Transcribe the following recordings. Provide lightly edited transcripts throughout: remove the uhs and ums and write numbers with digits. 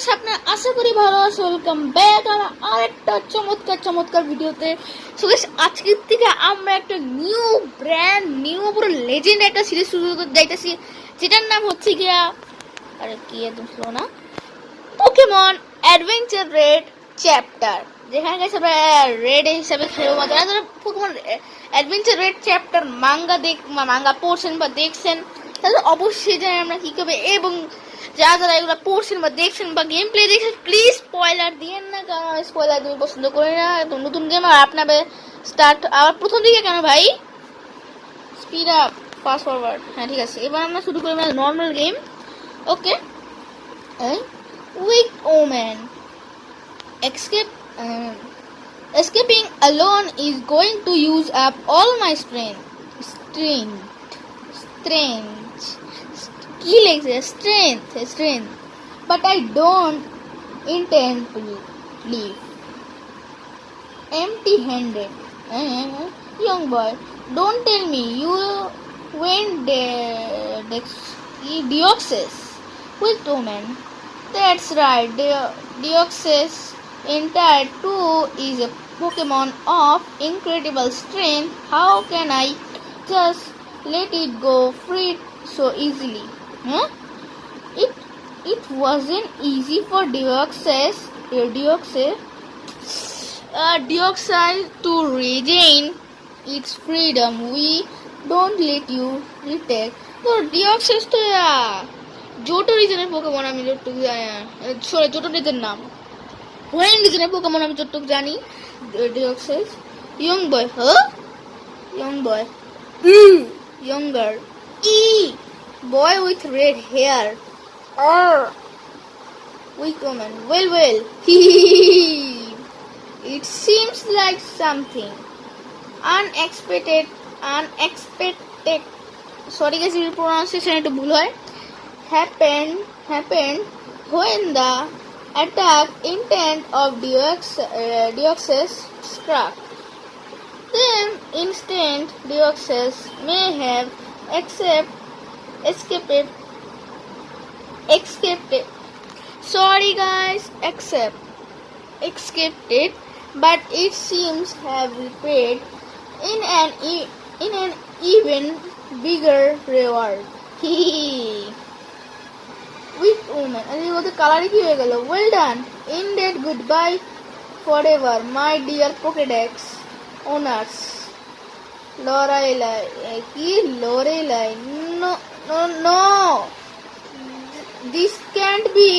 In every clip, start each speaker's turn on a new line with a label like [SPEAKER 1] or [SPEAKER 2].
[SPEAKER 1] আছে আপনার? আশা করি ভালো আছে। ওয়েলকাম ব্যাক আমার আরেকটা চমৎকার চমৎকার ভিডিওতে। সো গাইস, আজকের থেকে আমরা একটা ব্র্যান্ড নিউ পুরো লেজেন্ড একটা সিরিজ শুরু করতে যাইতেছি, যেটার নাম হচ্ছে গিয়া, আরে কি একদম স্লো না, পোকেমন অ্যাডভেঞ্চার রেড চ্যাপ্টার। যেখানে গেছে আমরা রেড হিসাবে খেলবো। যারা যারা Pokemon adventure red chapter manga পড়ছেন বা দেখছেন, তাহলে অবশ্যই জানেন আমরা কি করবে। এবং যারা যারা এগুলো পড়ছেন বা দেখছেন বা গেম প্লে দেখছেন, প্লিজ স্পয়লার দিয়েন না, কারণ আমি স্পয়লার তুমি পছন্দ করি না। একদম নতুন গেম আর আপনাদের স্টার্ট আবার প্রথম দিকে কেন ভাই? Speed up, fast forward. হ্যাঁ ঠিক আছে, এবার আমরা শুরু করি normal game. Okay, weak women escaping alone is going to use up all my strength, but I don't intend to leave empty-handed. Young boy, don't tell me you went Deoxys with woman. That's right, Deoxys Entire 2 is a Pokemon of incredible strength. How can I just let it go free so easily? Huh? It wasn't easy for Deoxys to regain its freedom. We don't let you retake. So Deoxys to Johto regionের Pokemon আমি যতটুকু জানি, sorry Johto regionের নাম When regional Pokemon আমি যতটুকু জানি, Deoxys. Young boy, huh? Young boy. Younger. Boy with red hair. Weak woman. Well. It seems like something unexpected. Sorry guys, your pronunciation একটু ভুল হয়. Happened when the attack intent of Deoxys struck. Then instant Deoxys may have escaped. Sorry guys, escaped it, but it seems have paid in an even bigger reward. Weak woman. And you the color ki hoye gelo. Well done. Ended. Goodbye forever, my dear Pokédex owners. Lorelai. No. This can't be.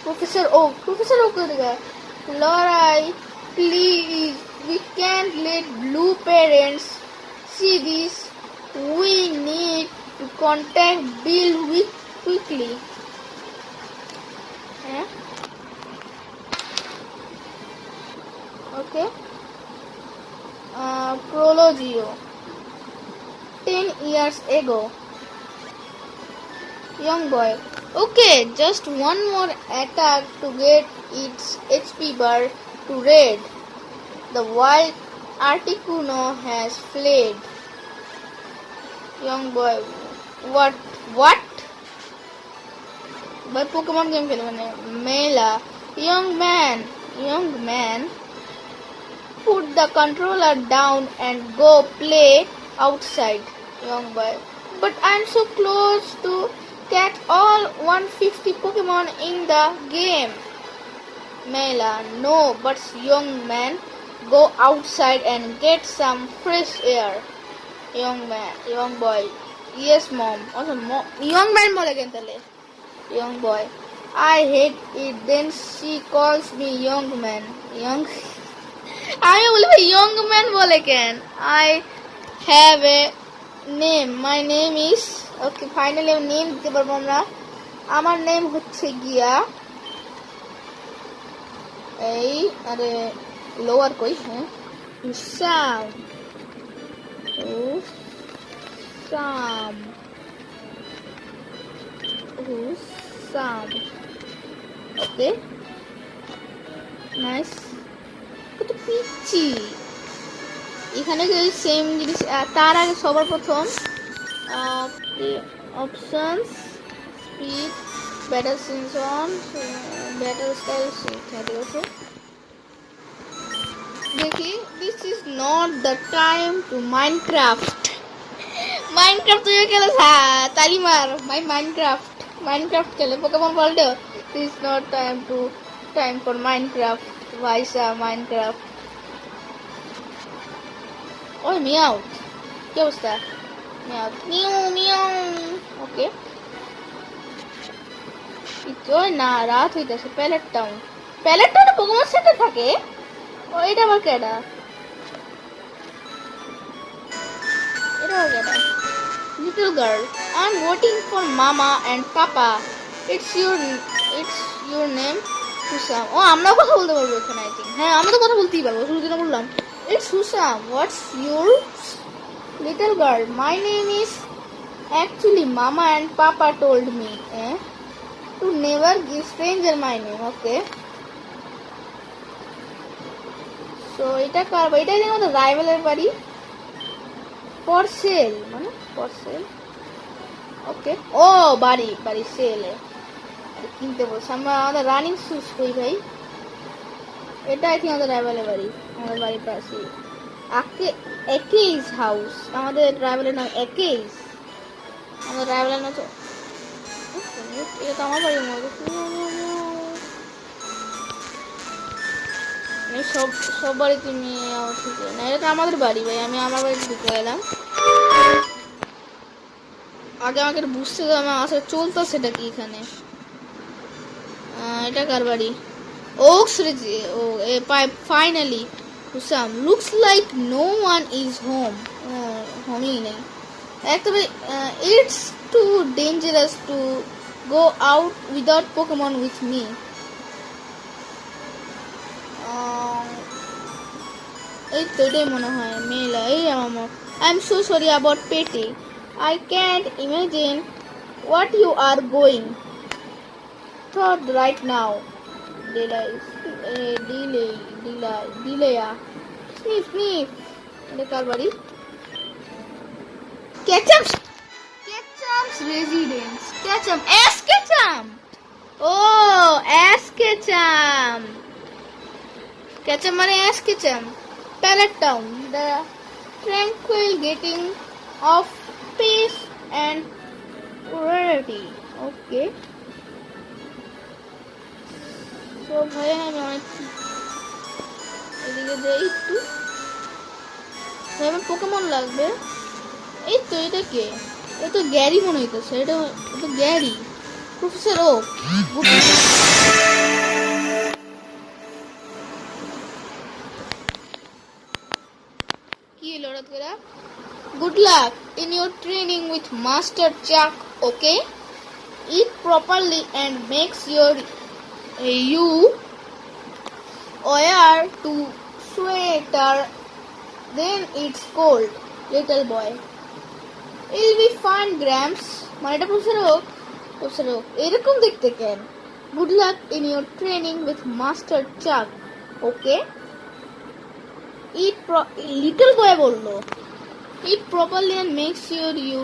[SPEAKER 1] Professor Oak kudega. Lorelai, please. We can't let blue parents see this. We need to contact Bill quickly. Okay. Prologio. 10 years ago. Young boy. Okay, just one more attack to get its HP bar to red. The wild Articuno has fled. Young boy. What? By Pokemon game খেলবে Mela. Young man, put the controller down and go play outside. Young boy, but I'm so close to catch all 150 Pokemon in the game. Mela, no, but young man, go outside and get some fresh air. Young boy, yes mom. Also young man bole again tale. Young boy, I hate it. Then she calls me young man. I will be young man bole again. I have a name. My name is, okay, finally name দিতে পারবো আমরা। আমার name হচ্ছে গিয়া এই, আরে lower কই, হ্যাঁ, Sam. Okay, nice. কত পিচ্ছি এখানে সেম জিনিস। তার আগে সবার প্রথম অপশনস, স্পিড, ব্যাটার সেন্সন, battle style শিখাতে ওকে দেখি this is not the time to Minecraft Minecraft तुझे खेला था ताली मार भाई Minecraft खेले Pokemon World this is not time for Minecraft भाई सा Minecraft ओए मियाओ क्या अवस्था है मियाओ ओके ওই না রাত হইতাছে প্যালেট টাউন পোকেমন সেন্টার থাকে ও এটা আবার কেডা little girl I am waiting for mama and papa it's your name Husam ও আমরাও কথা বলতে পারবো এখানে আই থিঙ্ক হ্যাঁ আমরা তো কথা বলতেই পারবো শুরুতে না বললাম it's Husam what's your little girl my name is actually mama and papa told me to never give stranger my name okay so এটা করব এটা দিন আমাদের রাইভালের বাড়ি for sale মানে for sale okay ও বাড়ি সেলে কিনতে বলছ আমরা আমাদের রানিং সুস কই ভাই এটা আই থিং আমাদের রাইভালের বাড়ি আমাদের বাড়ির পাশে একেইস হাউস আমাদের রাইভালের নাম একেইস আমাদের রাইভালের নাম তো এটা তো আমার বাড়ির মধ্যে সব বাড়িতে নিয়ে আমার ঠিক না এটা তো আমাদের বাড়ি ভাই আমি আমার বাড়িতে ঢুকে এলাম আগে আমাকে বুঝতে তো আমার আসলে চলতো সেটা কি এখানে এটা কার বাড়ি ওক্স রেজি ও finally Husam looks like no one is হোমই নেই একটা it's too dangerous to go out without Pokemon with me এই তো এটাই মনে হয় মেলা এই আমার I'm so sorry about Petty I can't imagine what you are going through right now delay sniff এটা কার বাড়ি Ketchup's residence Ketchum oh Ash Ketchum মানে Ash Ketchum Pallet Town the tranquil getting of peace and purity okay so ভাই আমি অনেক এদিকে যাই একটু আমার পোকেমন লাগবে এই তো এটা কে এটা তো গ্যারি মনে হইতেছে এটা তো গ্যারি প্রফেসর ও কি লড়াত করা good luck in your training with master Chuck okay eat properly and makes you wear to sweater then it's cold little boy it'll be fun Gramps মানে এটা প্রফেসর হোক এরকম দেখতে কেন good luck in your training with master Chuck okay little boy বললো it properly and makes you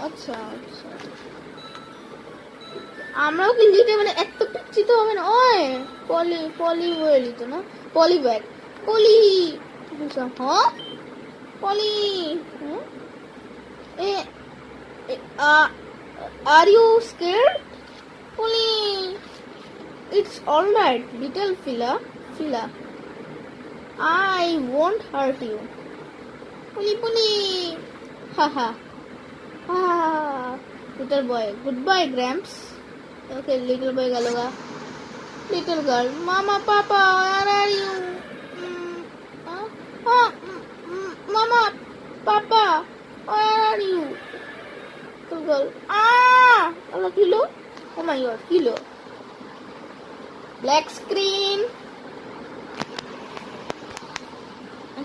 [SPEAKER 1] আচ্ছা আমরাও কি লিটে মানে এত পিচ্ছি তো হবে না ওই পলি বলে লিতো না পলি ব্যাগ পলি হ্যাঁ পলি are you scared Polly it's all right little fila I won't hurt you Polly haha little boy goodbye Gramps okay little boy galoga little girl mama papa where are you mama papa where are you little girl Allah kilo oh my god kilo black screen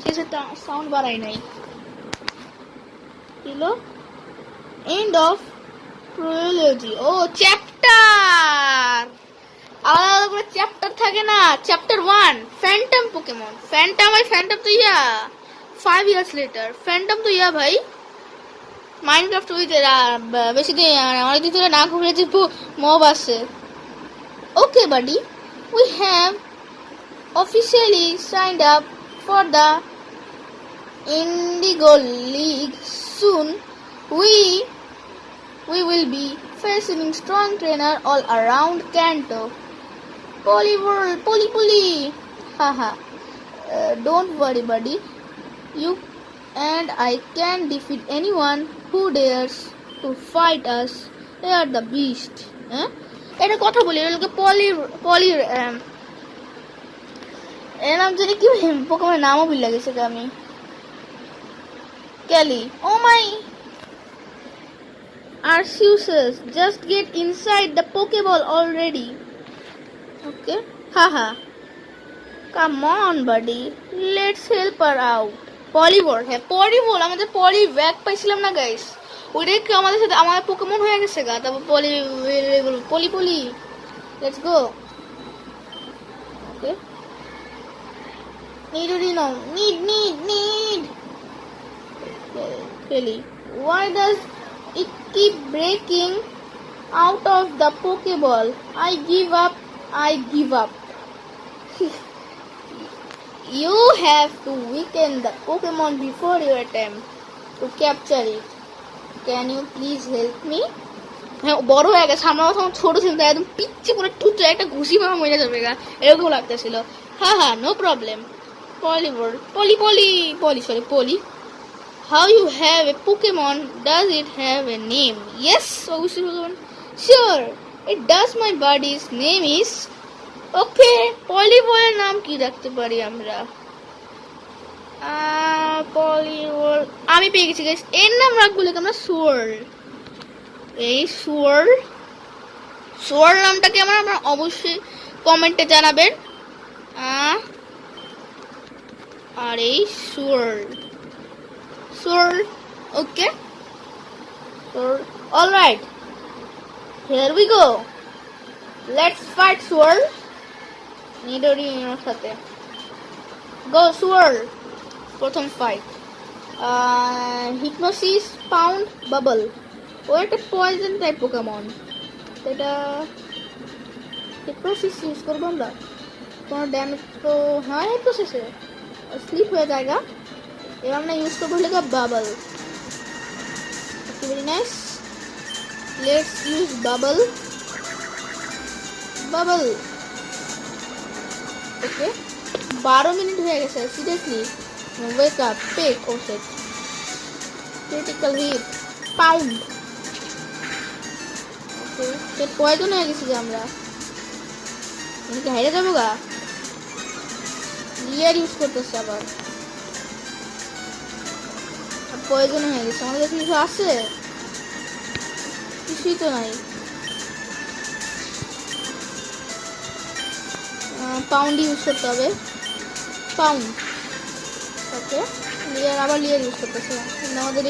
[SPEAKER 1] শেষে sound বাড়াই নাই kilo end of prologue ও chapter আলাদা করে chapter থাকে না chapter 1 Phantom Pokemon Phantom তো ইয়া 5 years later Phantom তো ইয়া ভাই মাইনক্রাফট উইথ বেশি দিন অনেক দিন ধরে না ঘুরে যে মব আসে Okay, buddy. We have officially signed up for the Indigo League. Soon, we will be facing strong trainer all around Kanto. Polyworld, Poly. Haha. Don't worry, buddy. You and I can defeat anyone who dares to fight us. They are the beast. এটা কথা বলি এগুলোকে পলি এর নাম জানি কি পোকেমনের নামও ভুলে গেছে আমি Kelly. Oh my Arceus, just get inside the Pokeball already. Okay. Haha. Come on, buddy. Let's help her out. Polyball. হ্যাঁ Polyball আমাদের পলি ব্যাগ পাইছিলাম না গাইস ওইটাই কি আমাদের সাথে আমাদের পোকেমন হয়ে গেছে গা তারপর Polly let's go okay need Kelly, why does it keep breaking out of the Pokeball? I give up. You have to weaken the Pokemon before you attempt to capture it. Can you please help me? হ্যাঁ বড় হয়ে গেছে আমরা তখন ছোট ছিল তাই একদম পিচ্ছি করে ঠুচে একটা ঘুষি মারা মরে যাবে গা এরকম লাগতেছিল হ্যাঁ নো প্রবলেম পলি How you have a Pokemon? Does it have a name? Yes, sure. It does. My buddy's name is. Okay, Polyball নাম কি রাখতে পারি আমরা? Polyball. আমি পেয়ে গেছি guys. এর নাম রাখবো লিখে আমরা Swirl. এই Swirl নামটাকে আপনারা অবশ্যই কমেন্টে জানাবেন। আর এই Swirl, okay. Swirl. All right. Here we go. Let's fight Swirl. Nidorino's সাথে. Go Swirl. প্রথম fight. Hypnosis, Pound, Bubble. ও একটা poison type Pokemon. এটা Hypnosis ইউজ করব আমরা। কোনো ড্যামেজ তো হ্যাঁ Hypnosis এ স্লিপ হয়ে যায়গা। এবার আমরা ইউজ করবো হলো bubble very nice let's use bubble okay 12 minute হয়ে গেছে সিরিয়াসলি ওয়েক আপ পেক ওসেট ক্রিটিক্যাল হিট পাউন্ড ওকে সে পয়জন হয়ে গেছি যে আমরা এদিকে হেরে যাবো গা লিয়ার ইউজ করতেছে আবার পয়জন হয়ে গেছে আমাদের কাছে কিছু আছে কিছুই তো নাই পাউন্ড ইউজ করতে হবে পাউন্ড ওকে লিয়ার ইউজ করতেছে আমাদের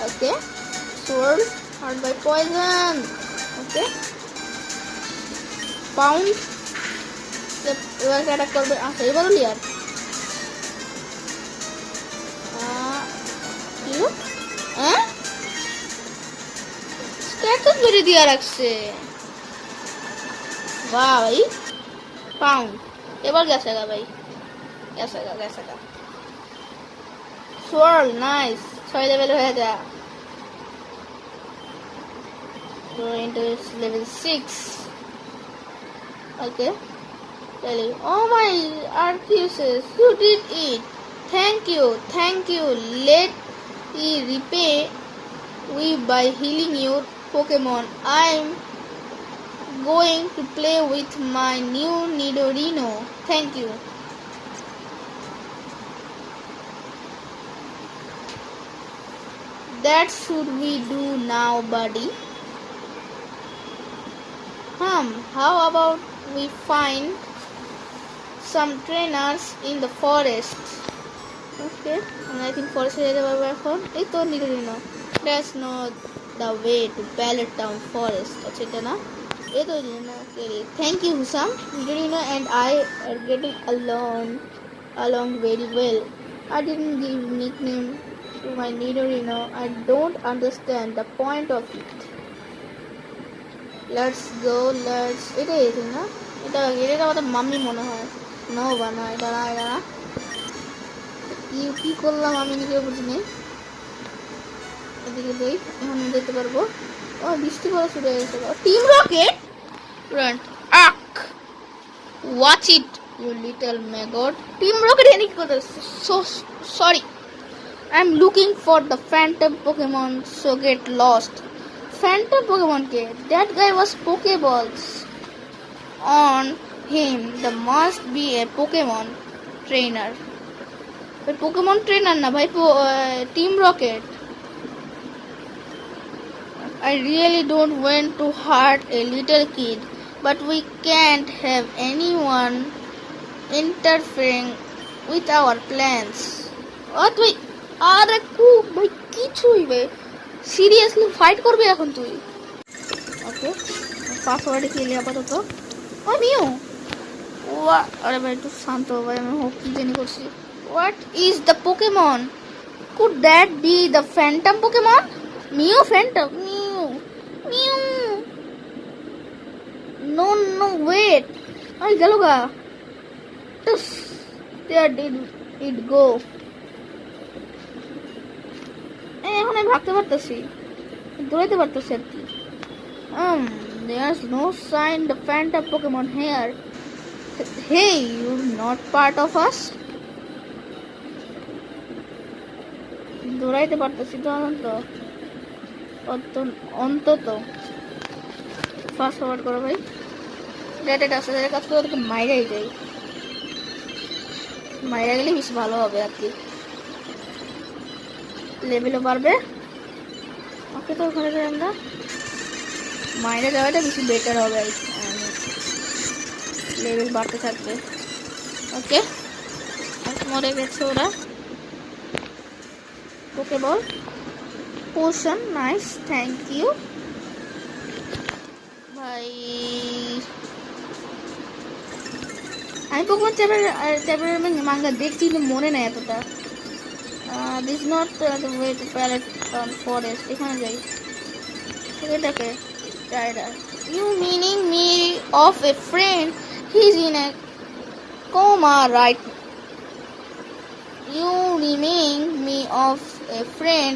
[SPEAKER 1] okay sword hurt by poison okay pound এবার অ্যাটাক করবে আচ্ছা এবারও লিয়ার স্ট্যাটাস বেরিয়ে দিয়া রাখছে বাহ ভাই পাউন্ড এবার গেছে গা ভাই গেছে গা সোয়ার্ল নাইস 6 লেভেল হয়ে যা go into level 6 okay really oh my Arceus you did it thank you let me repay we by healing your Pokemon. I'm going to play with my new Nidorino. Thank you. That should we do now, buddy? How about we find some trainers in the forest? Okay, and I think forest area এখন এই তো Nidorino. That's not the way to Pallet Town Forest. Achha na ye to na keri thank you Husam Nidorino and I are getting along very well. I didn't give nickname to my Nidorino. I don't understand the point of it. Let's go let's এটাই এসে না, এটা এটা আমাদের mummy মনে হয়। No বানা এটা না এটা না, কি করলাম আমি নিজেও বুঝিনি। এদিকে যাই, এখন যেতে পারবো। ও বৃষ্টি পড়া শুরু হয়ে গেছে। টিম রকেট রান আক watch it you little maggot. Team rocket এনে কি করতে? So sorry, I'm looking for the phantom Pokemon, so get lost. Phantom Pokemon ke? That guy was Pokeballs on him. There must be a Pokemon trainer. But Pokemon trainer na bhai, Team Rocket. I really don't want to hurt a little kid, but we can't have anyone interfering with our plans. What we? আরে কু ভাই কিছু হইবে, seriously fight করবে এখন তুই? ওকে পাসওয়ার্ডে খেলে আপাতত। আমিও আরে ভাই একটু শান্ত হ ভাই, আমি হোক কি জানি করছি। What is the Pokemon? Could that be the phantom Pokemon? Mew phantom Mew Mew no no wait, I গেল গা। There did it go. এখন আমি ভাবতে পারতেছি, দৌড়াইতে পারতেছি আর কি। There's no sign the phantom Pokemon here. Hey, you're not part of us. দৌড়াইতে পারতেছি তো অন্তত ফাস্ট ফরওয়ার্ড করো ভাই। ডেটেড আছে, কাজ করে ওদেরকে মাইরাই যাই, মাইরা গেলে বেশি ভালো হবে আর কি, লেভেলও বাড়বে। ওকে তো ওখানে যাই, আমরা মাইনে যাওয়াটা বেশি বেটার হবে, লেভেল বাড়তে থাকবে। ওকে মরে গেছে ওরা। ওকে বল পোশন, নাইস থ্যাংক ইউ ভাই। আমি পোকেমন চ্যাপ্টার মাঙ্গা দেখছি কিন্তু মনে নেই এতটা। This is not the way to palette forest. এখানে যাই, এটাকে Tyra. You meaning me of a friend? He's in a coma right. You meaning me of a friend?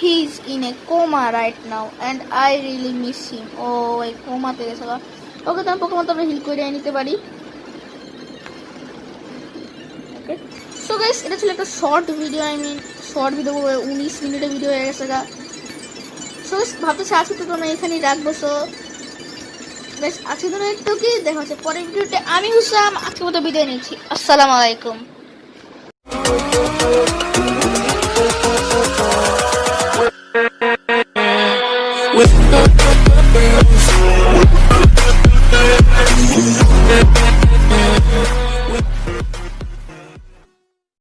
[SPEAKER 1] He's in a coma right now, and I really miss him. Oh, এই কোমাতে গেছে। ওকে তো Pokemon তো আমরা hill করে নিতে পারি। Okay so guys, এটা ছিল একটা শর্ট ভিডিও, শর্ট ভিডিও 19 মিনিটের ভিডিও হয়ে গেছে গা। সো ভাবতেছি আজকে তো তোমরা এখানেই রাখবো। সো গাইস আজকে তো একটু কি দেখা হচ্ছে পরের ভিডিওতে। আমি হুসাম আজকে মতো বিদায় নিচ্ছি। আসসালামু আলাইকুম।